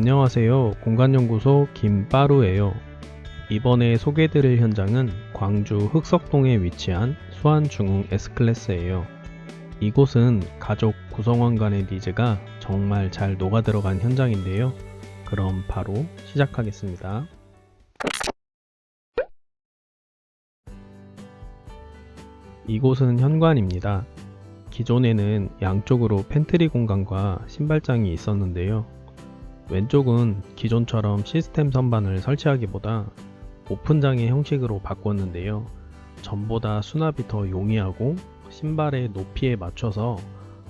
안녕하세요. 공간연구소 김빠루예요. 이번에 소개해드릴 현장은 광주 흑석동에 위치한 수안중흥 S클래스예요. 이곳은 가족 구성원 간의 니즈가 정말 잘 녹아들어간 현장인데요. 그럼 바로 시작하겠습니다. 이곳은 현관입니다. 기존에는 양쪽으로 팬트리 공간과 신발장이 있었는데요. 왼쪽은 기존처럼 시스템 선반을 설치하기보다 오픈장의 형식으로 바꿨는데요. 전보다 수납이 더 용이하고 신발의 높이에 맞춰서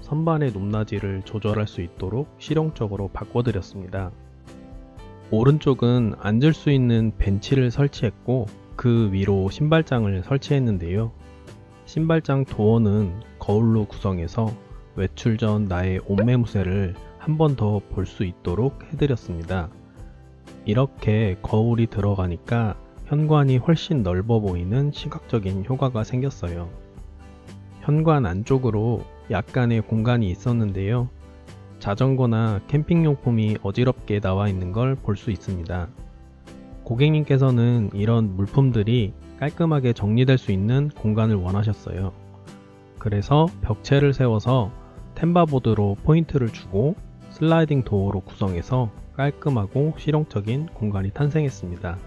선반의 높낮이를 조절할 수 있도록 실용적으로 바꿔드렸습니다. 오른쪽은 앉을 수 있는 벤치를 설치했고 그 위로 신발장을 설치했는데요. 신발장 도어는 거울로 구성해서 외출 전 나의 옷매무새를 한 번 더 볼 수 있도록 해드렸습니다. 이렇게 거울이 들어가니까 현관이 훨씬 넓어 보이는 시각적인 효과가 생겼어요. 현관 안쪽으로 약간의 공간이 있었는데요. 자전거나 캠핑용품이 어지럽게 나와 있는 걸 볼 수 있습니다. 고객님께서는 이런 물품들이 깔끔하게 정리될 수 있는 공간을 원하셨어요. 그래서 벽체를 세워서 템바보드로 포인트를 주고 슬라이딩 도어로 구성해서 깔끔하고 실용적인 공간이 탄생했습니다.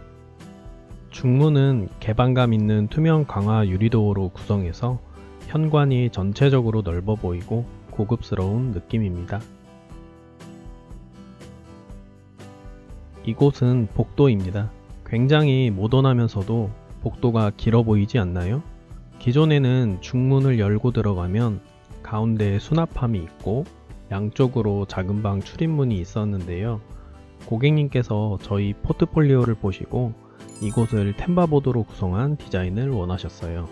중문은 개방감 있는 투명 강화 유리도어로 구성해서 현관이 전체적으로 넓어 보이고 고급스러운 느낌입니다. 이곳은 복도입니다. 굉장히 모던하면서도 복도가 길어 보이지 않나요? 기존에는 중문을 열고 들어가면 가운데 수납함이 있고 양쪽으로 작은 방 출입문이 있었는데요. 고객님께서 저희 포트폴리오를 보시고 이곳을 템바보드로 구성한 디자인을 원하셨어요.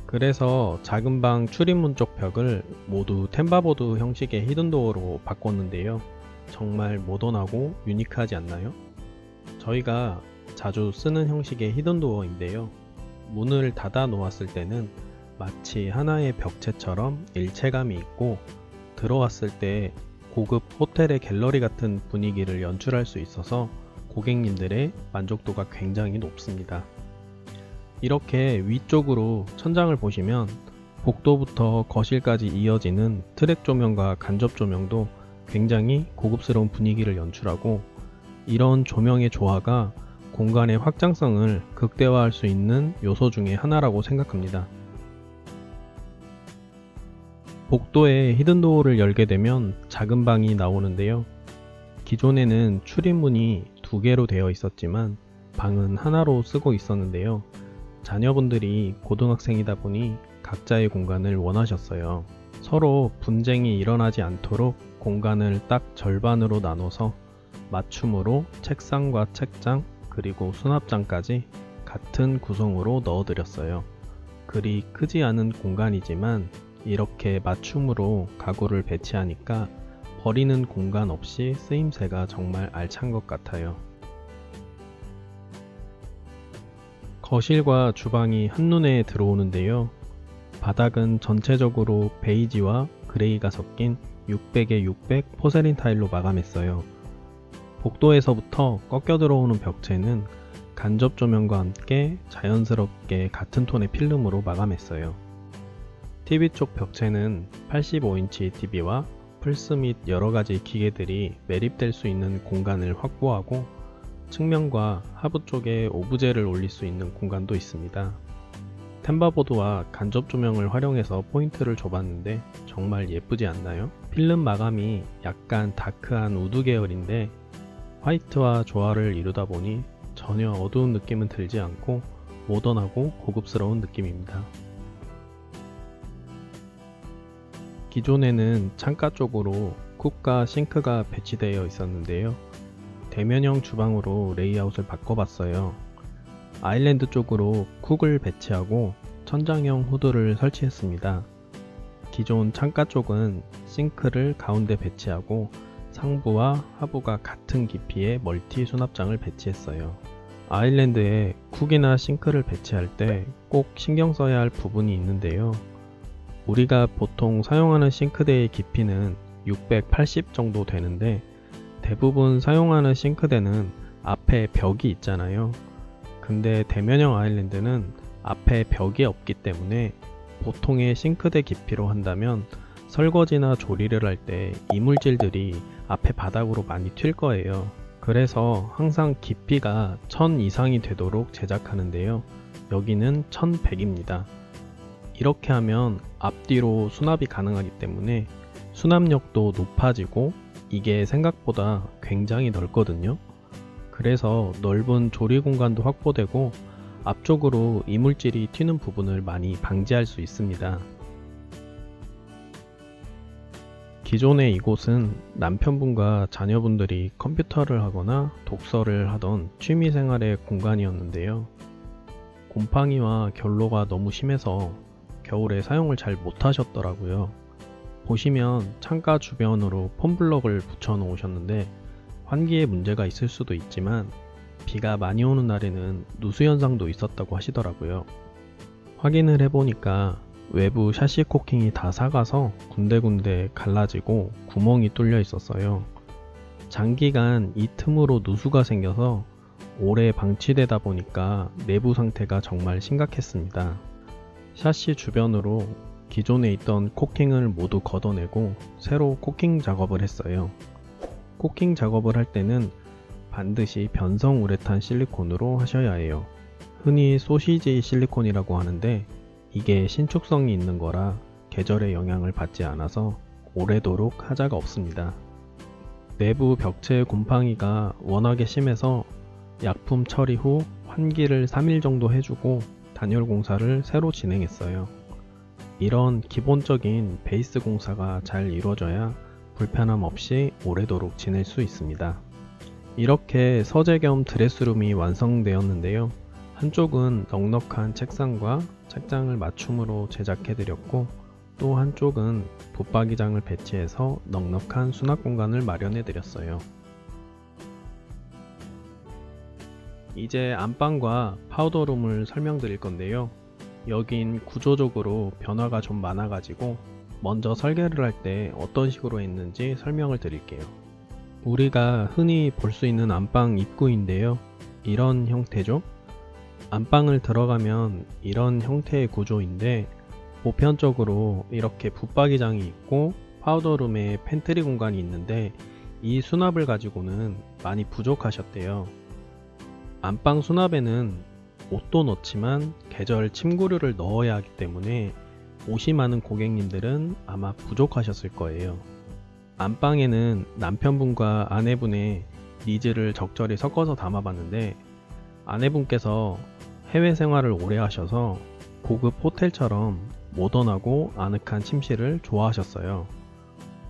그래서 작은 방 출입문 쪽 벽을 모두 템바보드 형식의 히든도어로 바꿨는데요. 정말 모던하고 유니크하지 않나요? 저희가 자주 쓰는 형식의 히든도어인데요. 문을 닫아 놓았을 때는 마치 하나의 벽체처럼 일체감이 있고 들어왔을 때 고급 호텔의 갤러리 같은 분위기를 연출할 수 있어서 고객님들의 만족도가 굉장히 높습니다. 이렇게 위쪽으로 천장을 보시면 복도부터 거실까지 이어지는 트랙 조명과 간접 조명도 굉장히 고급스러운 분위기를 연출하고 이런 조명의 조화가 공간의 확장성을 극대화할 수 있는 요소 중에 하나라고 생각합니다. 복도에 히든도어를 열게 되면 작은 방이 나오는데요. 기존에는 출입문이 2개로 되어 있었지만 방은 하나로 쓰고 있었는데요. 자녀분들이 고등학생이다 보니 각자의 공간을 원하셨어요. 서로 분쟁이 일어나지 않도록 공간을 딱 절반으로 나눠서 맞춤으로 책상과 책장 그리고 수납장까지 같은 구성으로 넣어드렸어요. 그리 크지 않은 공간이지만 이렇게 맞춤으로 가구를 배치하니까 버리는 공간 없이 쓰임새가 정말 알찬 것 같아요. 거실과 주방이 한눈에 들어오는데요. 바닥은 전체적으로 베이지와 그레이가 섞인 600에 600 포세린 타일로 마감했어요. 복도에서부터 꺾여 들어오는 벽체는 간접 조명과 함께 자연스럽게 같은 톤의 필름으로 마감했어요. TV 쪽 벽체는 85인치 TV와 플스 및 여러가지 기계들이 매립될 수 있는 공간을 확보하고 측면과 하부 쪽에 오브제를 올릴 수 있는 공간도 있습니다. 템바보드와 간접 조명을 활용해서 포인트를 줘봤는데 정말 예쁘지 않나요? 필름 마감이 약간 다크한 우드 계열인데 화이트와 조화를 이루다 보니 전혀 어두운 느낌은 들지 않고 모던하고 고급스러운 느낌입니다. 기존에는 창가 쪽으로 쿡과 싱크가 배치되어 있었는데요. 대면형 주방으로 레이아웃을 바꿔봤어요. 아일랜드 쪽으로 쿡을 배치하고 천장형 후드를 설치했습니다. 기존 창가 쪽은 싱크를 가운데 배치하고 상부와 하부가 같은 깊이의 멀티 수납장을 배치했어요. 아일랜드에 쿡이나 싱크를 배치할 때 꼭 신경 써야 할 부분이 있는데요. 우리가 보통 사용하는 싱크대의 깊이는 680 정도 되는데 대부분 사용하는 싱크대는 앞에 벽이 있잖아요. 근데 대면형 아일랜드는 앞에 벽이 없기 때문에 보통의 싱크대 깊이로 한다면 설거지나 조리를 할 때 이물질들이 앞에 바닥으로 많이 튈 거예요. 그래서 항상 깊이가 1000 이상이 되도록 제작하는데요. 여기는 1100입니다. 이렇게 하면 앞뒤로 수납이 가능하기 때문에 수납력도 높아지고 이게 생각보다 굉장히 넓거든요. 그래서 넓은 조리 공간도 확보되고 앞쪽으로 이물질이 튀는 부분을 많이 방지할 수 있습니다. 기존의 이곳은 남편분과 자녀분들이 컴퓨터를 하거나 독서를 하던 취미생활의 공간이었는데요. 곰팡이와 결로가 너무 심해서 겨울에 사용을 잘 못하셨더라고요. 보시면 창가 주변으로 폼블럭을 붙여 놓으셨는데 환기에 문제가 있을 수도 있지만 비가 많이 오는 날에는 누수 현상도 있었다고 하시더라고요. 확인을 해보니까 외부 샤시 코킹이 다 삭아서 군데군데 갈라지고 구멍이 뚫려 있었어요. 장기간 이 틈으로 누수가 생겨서 오래 방치되다 보니까 내부 상태가 정말 심각했습니다. 샤시 주변으로 기존에 있던 코킹을 모두 걷어내고 새로 코킹 작업을 했어요. 코킹 작업을 할 때는 반드시 변성 우레탄 실리콘으로 하셔야 해요. 흔히 소시지 실리콘이라고 하는데 이게 신축성이 있는 거라 계절의 영향을 받지 않아서 오래도록 하자가 없습니다. 내부 벽체 곰팡이가 워낙에 심해서 약품 처리 후 환기를 3일 정도 해주고 단열 공사를 새로 진행했어요. 이런 기본적인 베이스 공사가 잘 이루어져야 불편함 없이 오래도록 지낼 수 있습니다. 이렇게 서재 겸 드레스룸이 완성되었는데요. 한쪽은 넉넉한 책상과 책장을 맞춤으로 제작해드렸고 또 한쪽은 붙박이장을 배치해서 넉넉한 수납 공간을 마련해드렸어요. 이제 안방과 파우더룸을 설명드릴 건데요. 여긴 구조적으로 변화가 좀 많아가지고 먼저 설계를 할 때 어떤 식으로 했는지 설명을 드릴게요. 우리가 흔히 볼 수 있는 안방 입구인데요. 이런 형태죠. 안방을 들어가면 이런 형태의 구조인데 보편적으로 이렇게 붙박이장이 있고 파우더룸에 팬트리 공간이 있는데 이 수납을 가지고는 많이 부족하셨대요. 안방 수납에는 옷도 넣지만 계절 침구류를 넣어야 하기 때문에 옷이 많은 고객님들은 아마 부족하셨을 거예요. 안방에는 남편분과 아내분의 니즈를 적절히 섞어서 담아봤는데 아내분께서 해외 생활을 오래 하셔서 고급 호텔처럼 모던하고 아늑한 침실을 좋아하셨어요.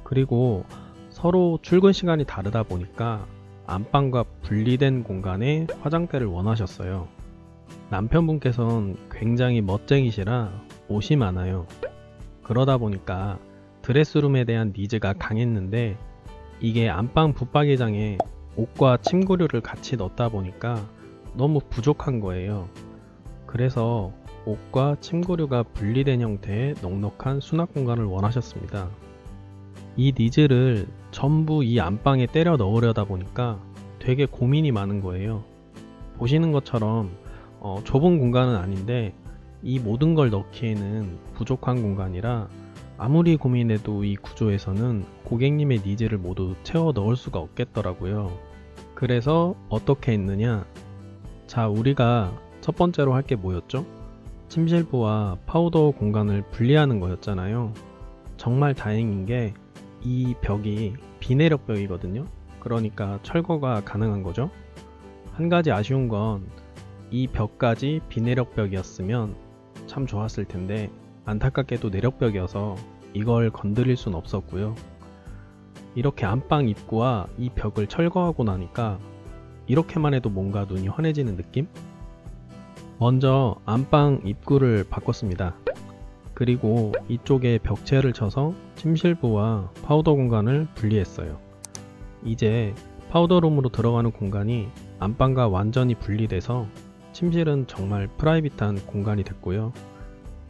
그리고 서로 출근 시간이 다르다 보니까 안방과 분리된 공간에 화장대를 원하셨어요. 남편분께서는 굉장히 멋쟁이시라 옷이 많아요. 그러다 보니까 드레스룸에 대한 니즈가 강했는데 이게 안방 붙박이장에 옷과 침구류를 같이 넣다 보니까 너무 부족한 거예요. 그래서 옷과 침구류가 분리된 형태의 넉넉한 수납 공간을 원하셨습니다. 이 니즈를 전부 이 안방에 때려 넣으려다 보니까 되게 고민이 많은 거예요. 보시는 것처럼 좁은 공간은 아닌데 이 모든 걸 넣기에는 부족한 공간이라 아무리 고민해도 이 구조에서는 고객님의 니즈를 모두 채워 넣을 수가 없겠더라고요. 그래서 어떻게 했느냐? 자, 우리가 첫 번째로 할 게 뭐였죠? 침실부와 파우더 공간을 분리하는 거였잖아요. 정말 다행인 게 이 벽이 비내력 벽이거든요. 그러니까 철거가 가능한 거죠. 한 가지 아쉬운 건 이 벽까지 비내력 벽이었으면 참 좋았을 텐데 안타깝게도 내력벽이어서 이걸 건드릴 순 없었고요. 이렇게 안방 입구와 이 벽을 철거하고 나니까 이렇게만 해도 뭔가 눈이 환해지는 느낌? 먼저 안방 입구를 바꿨습니다. 그리고 이쪽에 벽체를 쳐서 침실부와 파우더 공간을 분리했어요. 이제 파우더룸으로 들어가는 공간이 안방과 완전히 분리돼서 침실은 정말 프라이빗한 공간이 됐고요.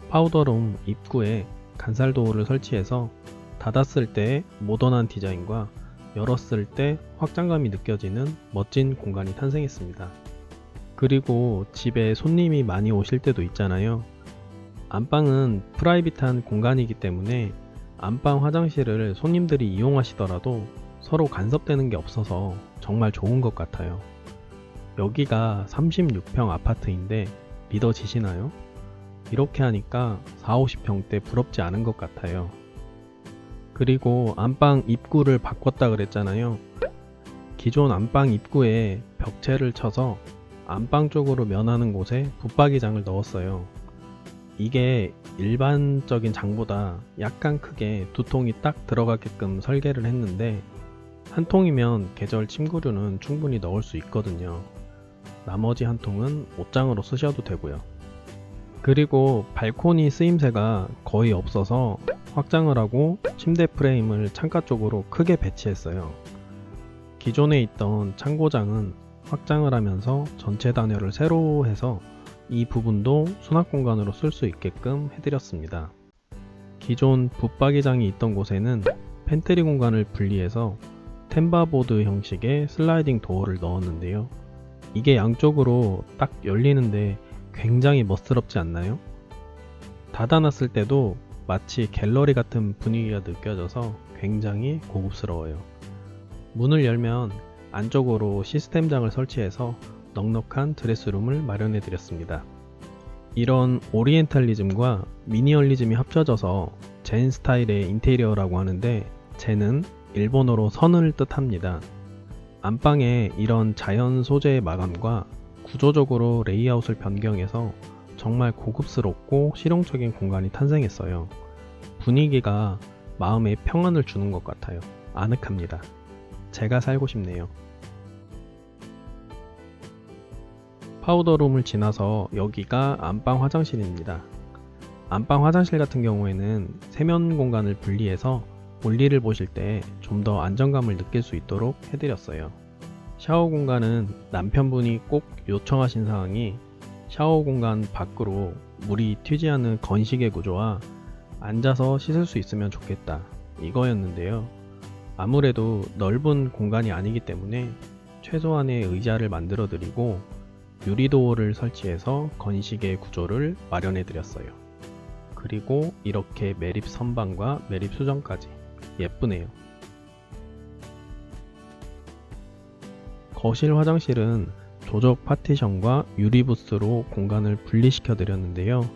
파우더룸 입구에 간살도어를 설치해서 닫았을 때 모던한 디자인과 열었을 때 확장감이 느껴지는 멋진 공간이 탄생했습니다. 그리고 집에 손님이 많이 오실 때도 있잖아요. 안방은 프라이빗한 공간이기 때문에 안방 화장실을 손님들이 이용하시더라도 서로 간섭되는 게 없어서 정말 좋은 것 같아요. 여기가 36평 아파트인데 믿어지시나요? 이렇게 하니까 40, 50평대 부럽지 않은 것 같아요. 그리고 안방 입구를 바꿨다 그랬잖아요. 기존 안방 입구에 벽체를 쳐서 안방 쪽으로 면하는 곳에 붙박이장을 넣었어요. 이게 일반적인 장보다 약간 크게 두 통이 딱 들어가게끔 설계를 했는데 한 통이면 계절 침구류는 충분히 넣을 수 있거든요. 나머지 한 통은 옷장으로 쓰셔도 되고요. 그리고 발코니 쓰임새가 거의 없어서 확장을 하고 침대 프레임을 창가 쪽으로 크게 배치했어요. 기존에 있던 창고장은 확장을 하면서 전체 단열을 새로 해서 이 부분도 수납 공간으로 쓸 수 있게끔 해드렸습니다. 기존 붙박이장이 있던 곳에는 팬트리 공간을 분리해서 템바보드 형식의 슬라이딩 도어를 넣었는데요. 이게 양쪽으로 딱 열리는데 굉장히 멋스럽지 않나요? 닫아놨을 때도 마치 갤러리 같은 분위기가 느껴져서 굉장히 고급스러워요. 문을 열면 안쪽으로 시스템장을 설치해서 넉넉한 드레스룸을 마련해 드렸습니다. 이런 오리엔탈리즘과 미니멀리즘이 합쳐져서 젠 스타일의 인테리어라고 하는데 젠은 일본어로 선을 뜻합니다. 안방에 이런 자연 소재의 마감과 구조적으로 레이아웃을 변경해서 정말 고급스럽고 실용적인 공간이 탄생했어요. 분위기가 마음에 평안을 주는 것 같아요. 아늑합니다. 제가 살고 싶네요. 파우더룸을 지나서 여기가 안방 화장실입니다. 안방 화장실 같은 경우에는 세면 공간을 분리해서 볼일을 보실 때 좀 더 안정감을 느낄 수 있도록 해드렸어요. 샤워 공간은 남편분이 꼭 요청하신 사항이 샤워 공간 밖으로 물이 튀지 않는 건식의 구조와 앉아서 씻을 수 있으면 좋겠다 이거였는데요. 아무래도 넓은 공간이 아니기 때문에 최소한의 의자를 만들어 드리고 유리도어를 설치해서 건식의 구조를 마련해 드렸어요. 그리고 이렇게 매립 선반과 매립 수전까지 예쁘네요. 거실 화장실은 조적 파티션과 유리부스로 공간을 분리시켜 드렸는데요.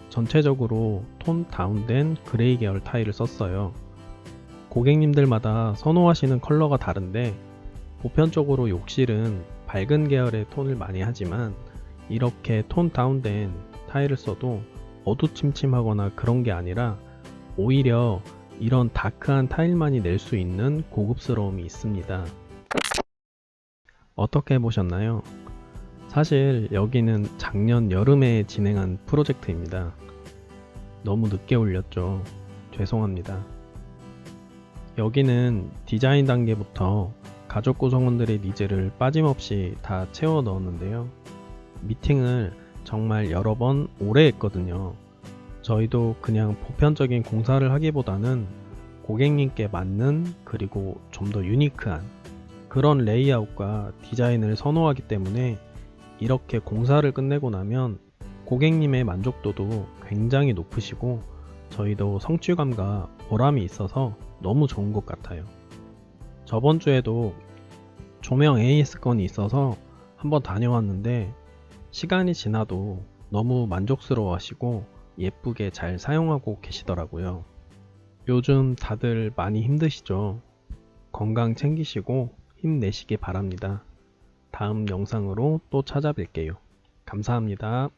전체적으로 톤 다운된 그레이 계열 타일을 썼어요. 고객님들마다 선호하시는 컬러가 다른데 보편적으로 욕실은 밝은 계열의 톤을 많이 하지만 이렇게 톤 다운된 타일을 써도 어두침침하거나 그런 게 아니라 오히려 이런 다크한 타일만이 낼 수 있는 고급스러움이 있습니다. 어떻게 보셨나요? 사실 여기는 작년 여름에 진행한 프로젝트입니다. 너무 늦게 올렸죠. 죄송합니다. 여기는 디자인 단계부터 가족 구성원들의 니즈를 빠짐없이 다 채워 넣었는데요. 미팅을 정말 여러 번 오래 했거든요. 저희도 그냥 보편적인 공사를 하기보다는 고객님께 맞는 그리고 좀 더 유니크한 그런 레이아웃과 디자인을 선호하기 때문에 이렇게 공사를 끝내고 나면 고객님의 만족도도 굉장히 높으시고 저희도 성취감과 보람이 있어서 너무 좋은 것 같아요. 저번 주에도 조명 AS 건이 있어서 한번 다녀왔는데 시간이 지나도 너무 만족스러워 하시고 예쁘게 잘 사용하고 계시더라고요. 요즘 다들 많이 힘드시죠? 건강 챙기시고 힘내시기 바랍니다. 다음 영상으로 또 찾아뵐게요. 감사합니다.